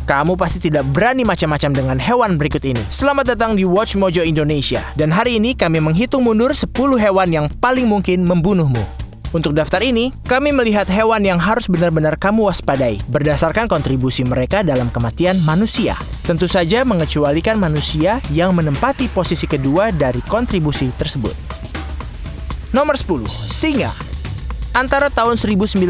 kamu pasti tidak berani macam-macam dengan hewan berikut ini. Selamat datang di Watch Mojo Indonesia. Dan hari ini kami menghitung mundur 10 hewan yang paling mungkin membunuhmu. Untuk daftar ini, kami melihat hewan yang harus benar-benar kamu waspadai berdasarkan kontribusi mereka dalam kematian manusia. Tentu saja mengecualikan manusia yang menempati posisi kedua dari kontribusi tersebut. Nomor 10, singa. Antara tahun 1990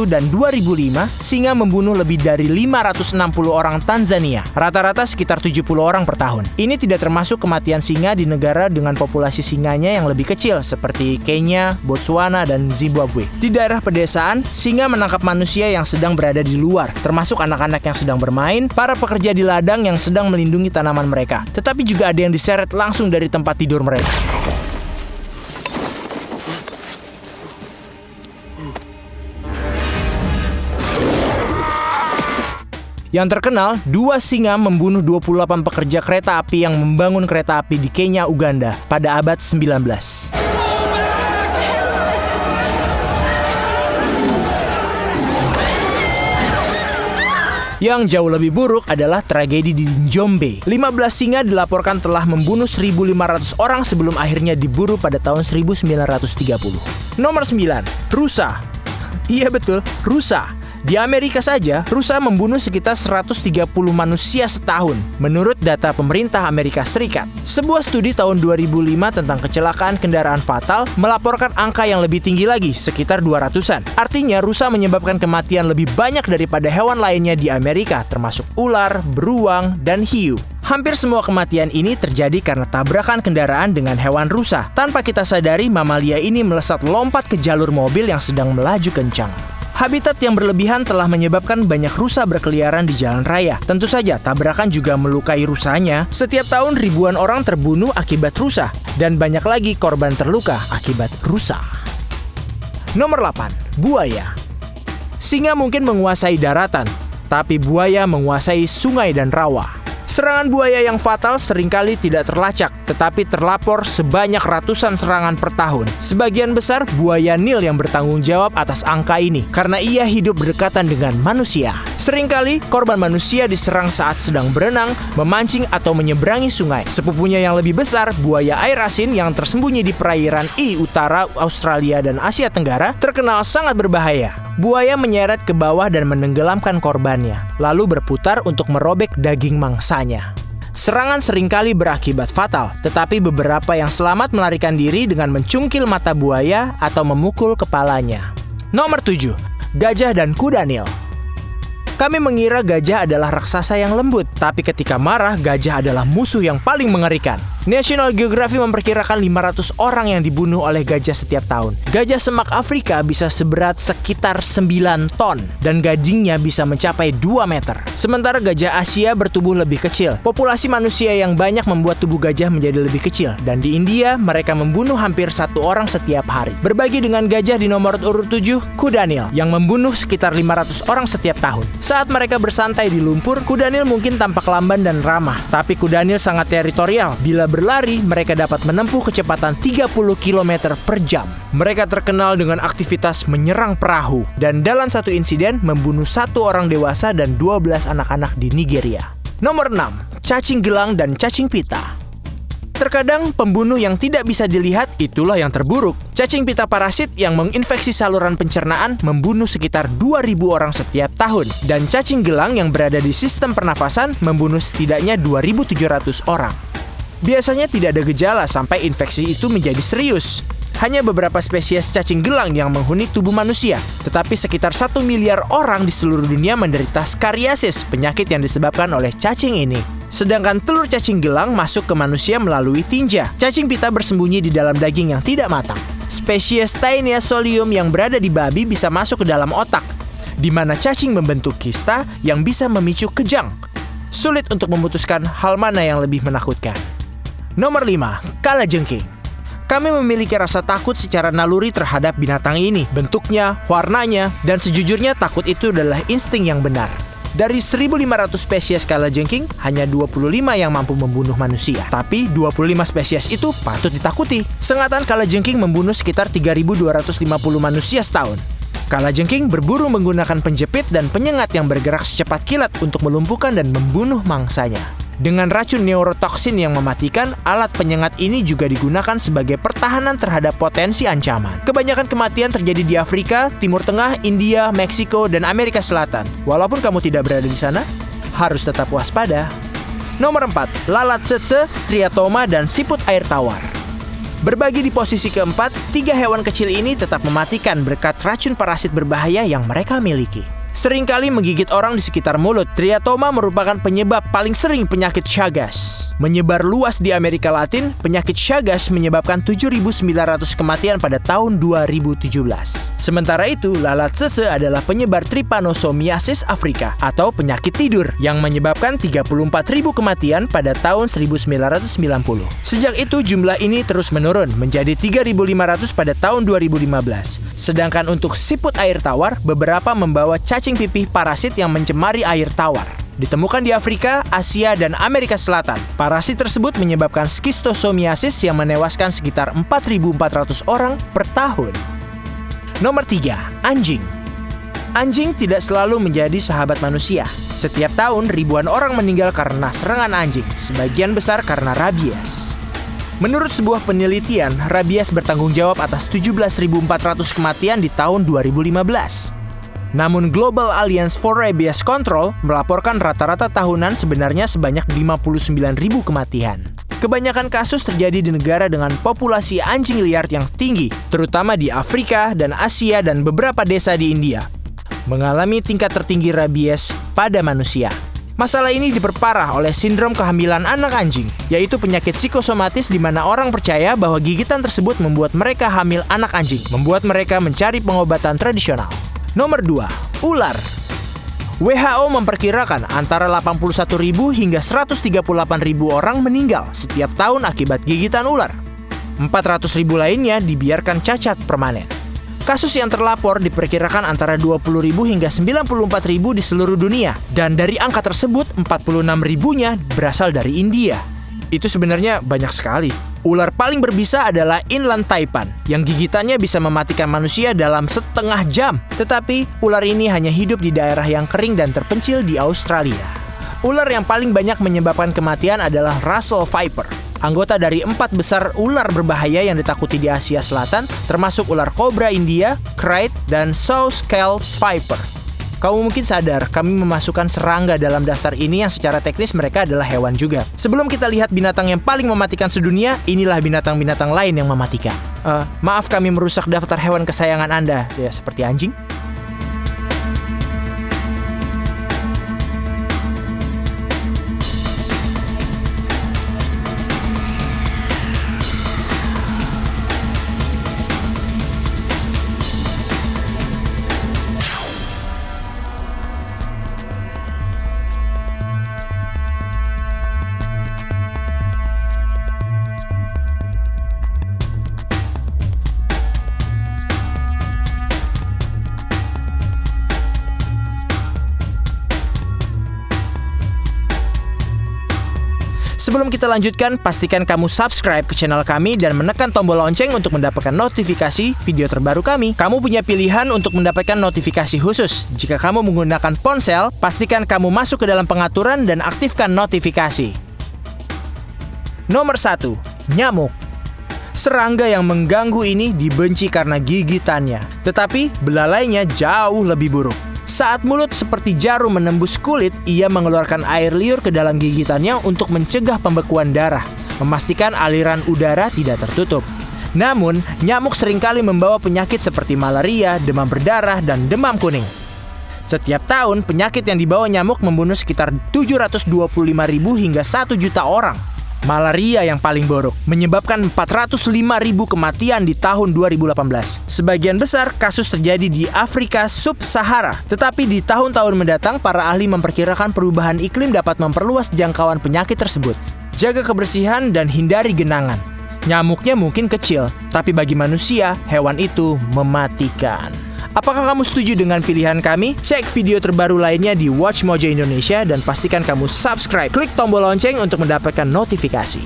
dan 2005, singa membunuh lebih dari 560 orang Tanzania, rata-rata sekitar 70 orang per tahun. Ini tidak termasuk kematian singa di negara dengan populasi singanya yang lebih kecil, seperti Kenya, Botswana, dan Zimbabwe. Di daerah pedesaan, singa menangkap manusia yang sedang berada di luar, termasuk anak-anak yang sedang bermain, para pekerja di ladang yang sedang melindungi tanaman mereka. Tetapi juga ada yang diseret langsung dari tempat tidur mereka. Yang terkenal, 2 singa membunuh 28 pekerja kereta api yang membangun kereta api di Kenya, Uganda pada abad 19. Yang jauh lebih buruk adalah tragedi di Njombe. 15 singa dilaporkan telah membunuh 1.500 orang sebelum akhirnya diburu pada tahun 1930. Nomor 9, rusa. Iya betul, rusa. Di Amerika saja, rusa membunuh sekitar 130 manusia setahun, menurut data pemerintah Amerika Serikat. Sebuah studi tahun 2005 tentang kecelakaan kendaraan fatal melaporkan angka yang lebih tinggi lagi, sekitar 200-an. Artinya, rusa menyebabkan kematian lebih banyak daripada hewan lainnya di Amerika, termasuk ular, beruang, dan hiu. Hampir semua kematian ini terjadi karena tabrakan kendaraan dengan hewan rusa. Tanpa kita sadari, mamalia ini melesat lompat ke jalur mobil yang sedang melaju kencang. Habitat yang berlebihan telah menyebabkan banyak rusa berkeliaran di jalan raya. Tentu saja, tabrakan juga melukai rusanya. Setiap tahun ribuan orang terbunuh akibat rusa, dan banyak lagi korban terluka akibat rusa. Nomor 8, buaya. Singa mungkin menguasai daratan, tapi buaya menguasai sungai dan rawa. Serangan buaya yang fatal seringkali tidak terlacak, tetapi terlapor sebanyak ratusan serangan per tahun. Sebagian besar buaya Nil yang bertanggung jawab atas angka ini, karena ia hidup berdekatan dengan manusia. Seringkali korban manusia diserang saat sedang berenang, memancing, atau menyeberangi sungai. Sepupunya yang lebih besar, buaya air asin yang tersembunyi di perairan utara Australia dan Asia Tenggara, terkenal sangat berbahaya. Buaya menyeret ke bawah dan menenggelamkan korbannya, lalu berputar untuk merobek daging mangsanya. Serangan seringkali berakibat fatal, tetapi beberapa yang selamat melarikan diri dengan mencungkil mata buaya atau memukul kepalanya. Nomor 7, gajah dan kuda Nil. Kami mengira gajah adalah raksasa yang lembut, tapi ketika marah, gajah adalah musuh yang paling mengerikan. National Geographic memperkirakan 500 orang yang dibunuh oleh gajah setiap tahun. Gajah semak Afrika bisa seberat sekitar 9 ton, dan gadingnya bisa mencapai 2 meter. Sementara gajah Asia bertubuh lebih kecil. Populasi manusia yang banyak membuat tubuh gajah menjadi lebih kecil, dan di India mereka membunuh hampir 1 orang setiap hari. Berbagi dengan gajah di nomor urut 7, kuda Nil, yang membunuh sekitar 500 orang setiap tahun. Saat mereka bersantai di lumpur, kuda Nil mungkin tampak lamban dan ramah, tapi kuda Nil sangat teritorial. Bila berlari, mereka dapat menempuh kecepatan 30 km per jam. Mereka terkenal dengan aktivitas menyerang perahu, dan dalam satu insiden membunuh 1 orang dewasa dan 12 anak-anak di Nigeria. Nomor 6, cacing gelang dan cacing pita. Terkadang pembunuh yang tidak bisa dilihat itulah yang terburuk. Cacing pita parasit yang menginfeksi saluran pencernaan membunuh sekitar 2.000 orang setiap tahun. Dan cacing gelang yang berada di sistem pernafasan membunuh setidaknya 2.700 orang. Biasanya tidak ada gejala sampai infeksi itu menjadi serius. Hanya beberapa spesies cacing gelang yang menghuni tubuh manusia. Tetapi sekitar 1 miliar orang di seluruh dunia menderita skariasis, penyakit yang disebabkan oleh cacing ini. Sedangkan telur cacing gelang masuk ke manusia melalui tinja. Cacing pita bersembunyi di dalam daging yang tidak matang. Spesies Taenia solium yang berada di babi bisa masuk ke dalam otak, di mana cacing membentuk kista yang bisa memicu kejang. Sulit untuk memutuskan hal mana yang lebih menakutkan. Nomor 5, kalajengking. Kami memiliki rasa takut secara naluri terhadap binatang ini. Bentuknya, warnanya, dan sejujurnya takut itu adalah insting yang benar. Dari 1.500 spesies kalajengking, hanya 25 yang mampu membunuh manusia. Tapi 25 spesies itu patut ditakuti. Sengatan kalajengking membunuh sekitar 3.250 manusia setahun. Kalajengking berburu menggunakan penjepit dan penyengat yang bergerak secepat kilat untuk melumpuhkan dan membunuh mangsanya. Dengan racun neurotoksin yang mematikan, alat penyengat ini juga digunakan sebagai pertahanan terhadap potensi ancaman. Kebanyakan kematian terjadi di Afrika, Timur Tengah, India, Meksiko, dan Amerika Selatan. Walaupun kamu tidak berada di sana, harus tetap waspada. Nomor 4, lalat tsetse, triatoma, dan siput air tawar. Berbagi di posisi keempat, 3 hewan kecil ini tetap mematikan berkat racun parasit berbahaya yang mereka miliki. Seringkali menggigit orang di sekitar mulut, triatoma merupakan penyebab paling sering penyakit Chagas. Menyebar luas di Amerika Latin, penyakit Chagas menyebabkan 7.900 kematian pada tahun 2017. Sementara itu, lalat tsetse adalah penyebar Trypanosomiasis Afrika atau penyakit tidur yang menyebabkan 34.000 kematian pada tahun 1990. Sejak itu, jumlah ini terus menurun menjadi 3.500 pada tahun 2015. Sedangkan untuk siput air tawar, beberapa membawa cacing pipih parasit yang mencemari air tawar. Ditemukan di Afrika, Asia, dan Amerika Selatan. Parasit tersebut menyebabkan schistosomiasis yang menewaskan sekitar 4.400 orang per tahun. Nomor 3, anjing. Anjing tidak selalu menjadi sahabat manusia. Setiap tahun, ribuan orang meninggal karena serangan anjing, sebagian besar karena rabies. Menurut sebuah penelitian, rabies bertanggung jawab atas 17.400 kematian di tahun 2015. Namun Global Alliance for Rabies Control melaporkan rata-rata tahunan sebenarnya sebanyak 59.000 kematian. Kebanyakan kasus terjadi di negara dengan populasi anjing liar yang tinggi, terutama di Afrika dan Asia dan beberapa desa di India, mengalami tingkat tertinggi rabies pada manusia. Masalah ini diperparah oleh sindrom kehamilan anak anjing, yaitu penyakit psikosomatis di mana orang percaya bahwa gigitan tersebut membuat mereka hamil anak anjing, membuat mereka mencari pengobatan tradisional. Nomor 2, ular. WHO memperkirakan antara 81.000 hingga 138.000 orang meninggal setiap tahun akibat gigitan ular. 400.000 lainnya dibiarkan cacat permanen. Kasus yang terlapor diperkirakan antara 20.000 hingga 94.000 di seluruh dunia. Dan dari angka tersebut, 46.000-nya berasal dari India. Itu sebenarnya banyak sekali. Ular paling berbisa adalah inland taipan, yang gigitannya bisa mematikan manusia dalam setengah jam. Tetapi, ular ini hanya hidup di daerah yang kering dan terpencil di Australia. Ular yang paling banyak menyebabkan kematian adalah Russell Viper, anggota dari 4 besar ular berbahaya yang ditakuti di Asia Selatan, termasuk ular kobra India, krait, dan Saw-scaled Viper. Kamu mungkin sadar, kami memasukkan serangga dalam daftar ini yang secara teknis mereka adalah hewan juga. Sebelum kita lihat binatang yang paling mematikan sedunia, inilah binatang-binatang lain yang mematikan. Maaf kami merusak daftar hewan kesayangan Anda, ya seperti anjing. Sebelum kita lanjutkan, pastikan kamu subscribe ke channel kami dan menekan tombol lonceng untuk mendapatkan notifikasi video terbaru kami. Kamu punya pilihan untuk mendapatkan notifikasi khusus. Jika kamu menggunakan ponsel, pastikan kamu masuk ke dalam pengaturan dan aktifkan notifikasi. Nomor 1, nyamuk. Serangga yang mengganggu ini dibenci karena gigitannya, tetapi belalainya jauh lebih buruk. Saat mulut seperti jarum menembus kulit, ia mengeluarkan air liur ke dalam gigitannya untuk mencegah pembekuan darah, memastikan aliran udara tidak tertutup. Namun, nyamuk seringkali membawa penyakit seperti malaria, demam berdarah, dan demam kuning. Setiap tahun, penyakit yang dibawa nyamuk membunuh sekitar 725.000 hingga 1 juta orang. Malaria yang paling buruk menyebabkan 405.000 kematian di tahun 2018. Sebagian besar kasus terjadi di Afrika Sub-Sahara. Tetapi di tahun-tahun mendatang, para ahli memperkirakan perubahan iklim dapat memperluas jangkauan penyakit tersebut. Jaga kebersihan dan hindari genangan. Nyamuknya mungkin kecil, tapi bagi manusia, hewan itu mematikan. Apakah kamu setuju dengan pilihan kami? Cek video terbaru lainnya di Watch Mojo Indonesia dan pastikan kamu subscribe. Klik tombol lonceng untuk mendapatkan notifikasi.